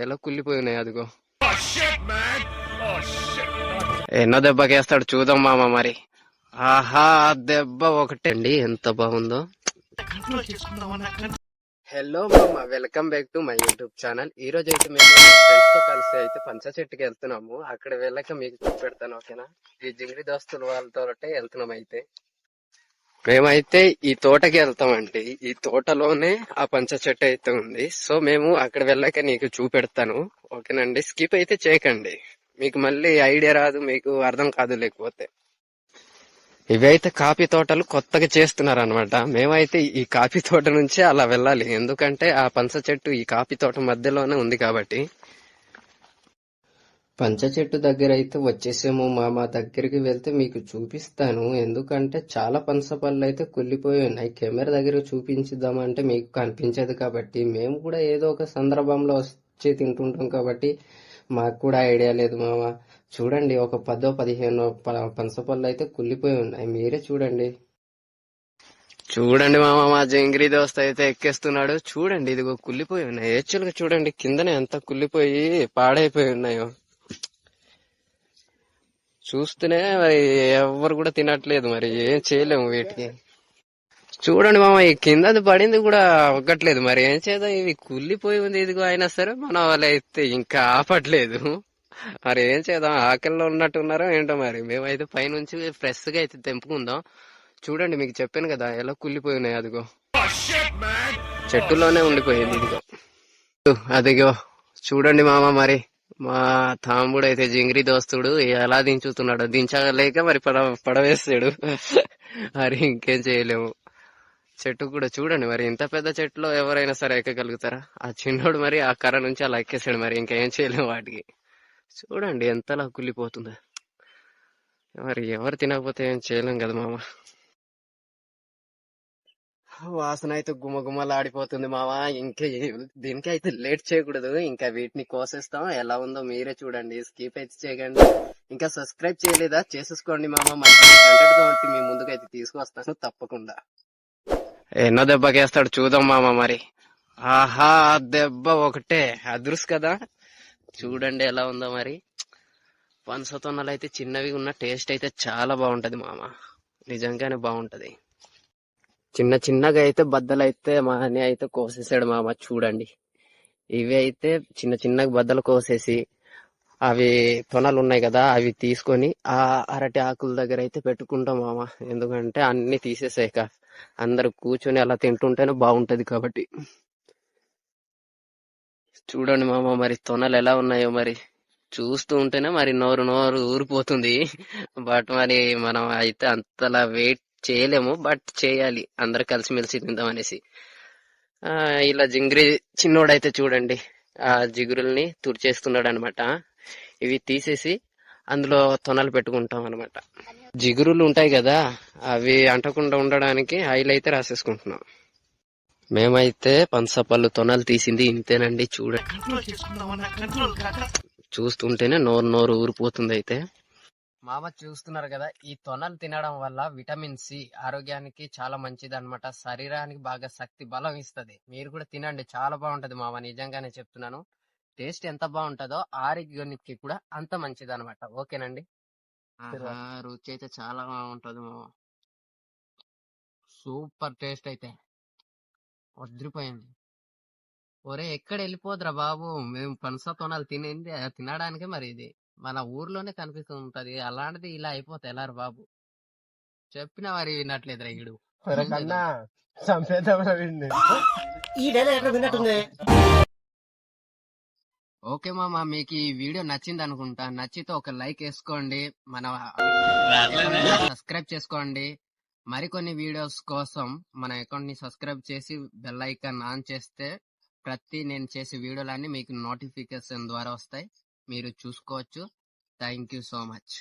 ఎలా కుళ్ళిపోయి ఉన్నాయి అదిగో. ఎన్నో దెబ్బకేస్తాడు చూద్దాం మామ మరి. ఆహా దెబ్బ ఒకటే అండి, ఎంత బాగుందో. హలో మామ, welcome back to my YouTube channel. ఈ రోజు అయితే మేము ఫ్రెండ్స్ తో కలిసి అయితే పంచ చెట్టుకి వెళ్తున్నాము. అక్కడ వెళ్ళాక మీకు చూపెడతాను, ఓకేనా. ఈ జింగిరి దోస్తులు వాళ్ళతో వెళ్తున్నాం. అయితే మేమైతే ఈ తోటకి వెళ్తామండి. ఈ తోటలోనే ఆ పంచ చెట్టు అయితే ఉంది. సో మేము అక్కడ వెళ్ళాక నీకు చూపెడతాను, ఓకేనండి. స్కిప్ అయితే చేయకండి, మీకు మళ్ళీ ఐడియా రాదు, మీకు అర్థం కాదు లేకపోతే. ఇవైతే కాఫీ తోటలు కొత్తగా చేస్తున్నారు అనమాట. మేమైతే ఈ కాఫీ తోట నుంచే అలా వెళ్ళాలి, ఎందుకంటే ఆ పంచ చెట్టు ఈ కాఫీ తోట మధ్యలోనే ఉంది కాబట్టి. పంచ చెట్టు దగ్గర అయితే వచ్చేసాము. మా దగ్గరికి వెళ్తే మీకు చూపిస్తాను, ఎందుకంటే చాలా పనస పళ్ళు అయితే కుళ్ళిపోయి ఉన్నాయి. కెమెరా దగ్గర చూపించుదామంటే మీకు కనిపించదు కాబట్టి, మేము కూడా ఏదో ఒక సందర్భంలో వచ్చి తింటుంటాం కాబట్టి మాకు కూడా ఐడియా లేదు మామ. చూడండి, ఒక 10-15 పనస పళ్ళు అయితే కుళ్ళిపోయి ఉన్నాయి, మీరే చూడండి. చూడండి మామ, మా జంగిరి దోస్త అయితే ఎక్కేస్తున్నాడు. చూడండి, ఇదిగో కుళ్ళిపోయి ఉన్నాయి. యాక్చువల్ గా చూడండి, కిందనే ఎంత కుళ్ళిపోయి పాడైపోయి ఉన్నాయో. చూస్తేనే మరి ఎవరు కూడా తినట్లేదు, మరి ఏం చేయలేము వీటికి. చూడండి మామ, ఈ కిందది పడింది కూడా ఒక్కట్లేదు, మరి ఏం చేద్దాం. ఇవి కుళ్ళిపోయి ఉంది ఇదిగో, అయినా సరే మన వాళ్ళు అయితే ఇంకా ఆపట్లేదు. మరి ఏం చేద్దాం, ఆకలిలో ఉన్నట్టు ఉన్నారో ఏంటో. మరి మేమైతే పైనుంచి ఫ్రెష్ గా అయితే తెంపుకుందాం. చూడండి, మీకు చెప్పాను కదా ఎలా కుళ్ళిపోయి ఉన్నాయి. అదిగో చెట్టులోనే ఉండిపోయింది ఇదిగో, అదిగో. చూడండి మామ, మరి మా తాముడు అయితే జింగిరి దోస్తుడు ఎలా దించుతున్నాడు. దించలేక మరి పడవేస్తాడు. మరి ఇంకేం చేయలేము. చెట్టు కూడా చూడండి, మరి ఇంత పెద్ద చెట్టులో ఎవరైనా సరే ఎక్కగలుగుతారా? ఆ చిన్నోడు మరి ఆ కర్ర నుంచి అలా ఎక్కేసాడు, మరి ఇంకేం చేయలేము వాటికి. చూడండి ఎంతలా కుళ్ళిపోతుందో. మరి ఎవరు తినకపోతే ఏం చేయలేం కదా మామ. వాసన అయితే గుమగుమలాడిపోతుంది మామ. ఇంకా దీనికి అయితే లేట్ చేయకూడదు, ఇంకా వీటిని కోసేస్తాం. ఎలా ఉందో మీరే చూడండి, స్కిప్ అయితే చేయకండి. ఇంకా సబ్స్క్రైబ్ చేయలేదా, చేసేసుకోండి మామ. మంచి కంటెంట్ తో మీ ముందుకైతే తీసుకొస్తాను తప్పకుండా. ఎన్నో దెబ్బకేస్తాడు చూద్దాం మామ మరి. ఆహా దెబ్బ ఒకటే అదృష్ కదా. చూడండి ఎలా ఉందో మరి. పనసతొన్నలు అయితే చిన్నవి ఉన్న టేస్ట్ అయితే చాలా బాగుంటది మామ, నిజంగానే బాగుంటది. చిన్న చిన్నగా అయితే బద్దలు అయితే మా అన్నయ్య అయితే కోసేసాడు మామ. చూడండి, ఇవి అయితే చిన్న చిన్నగా బద్దలు కోసేసి, అవి తొనలు ఉన్నాయి కదా అవి తీసుకొని ఆ అరటి ఆకుల దగ్గర అయితే పెట్టుకుంటాం మామ. ఎందుకంటే అన్ని తీసేసాక అందరు కూర్చొని అలా తింటుంటేనే బాగుంటది కాబట్టి. చూడండి మామ, మరి తొనలు ఎలా ఉన్నాయో. మరి చూస్తూ ఉంటేనే మరి నోరు నోరు ఊరిపోతుంది. బట్ మరి మనం అయితే అంతలా వెయిట్ చేయలేము, బట్ చేయాలి, అందరు కలిసిమెలిసి తిందాం అనేసి. ఇలా జింగిరి చిన్నోడైతే చూడండి ఆ జిగురుల్ని తుడిచేస్తున్నాడు అనమాట. ఇవి తీసేసి అందులో తొనలు పెట్టుకుంటాం అనమాట. జిగురులు ఉంటాయి కదా, అవి అంటకుండా ఉండడానికి ఆయిల్ అయితే రాసేసుకుంటున్నాం. మేమైతే పనసపళ్ళు తొనలు తీసింది ఇంతేనండి. చూడండి, చూస్తుంటేనే నోరు నోరు ఊరిపోతుంది. అయితే మామ చూస్తున్నారు కదా, ఈ తొనలు తినడం వల్ల విటమిన్ సి ఆరోగ్యానికి చాలా మంచిది అనమాట. శరీరానికి బాగా శక్తి బలం ఇస్తుంది. మీరు కూడా తినండి, చాలా బాగుంటది మామ, నిజంగానే చెప్తున్నాను. టేస్ట్ ఎంత బాగుంటుందో ఆరోగ్యానికి కూడా అంత మంచిది అనమాట, ఓకేనండి. రుచి అయితే చాలా బాగుంటది మామ, సూపర్ టేస్ట్ అయితే వదిలిపోయింది. ఒరే ఎక్కడ వెళ్ళిపోదురా బాబు, మేము పనస తొనాలు తినడానికే మరి ఇది మన ఊర్లోనే కనిపిస్తూ ఉంటది, అలాంటిది ఇలా అయిపోతే ఎలారు బాబు. చెప్పిన వారి వినట్లేదురా ఈడు. ఓకే మామ, మీకు ఈ వీడియో నచ్చింది అనుకుంటా. నచ్చితే ఒక లైక్ వేసుకోండి, మన సబ్స్క్రైబ్ చేసుకోండి. మరికొన్ని వీడియోస్ కోసం మన అకౌంట్ ని సబ్స్క్రైబ్ చేసి బెల్ ఐకాన్ ఆన్ చేస్తే ప్రతి నేను చేసే వీడియోలన్నీ మీకు నోటిఫికేషన్ ద్వారా వస్తాయి, మీరు చూసుకోవచ్చు. Thank you so much.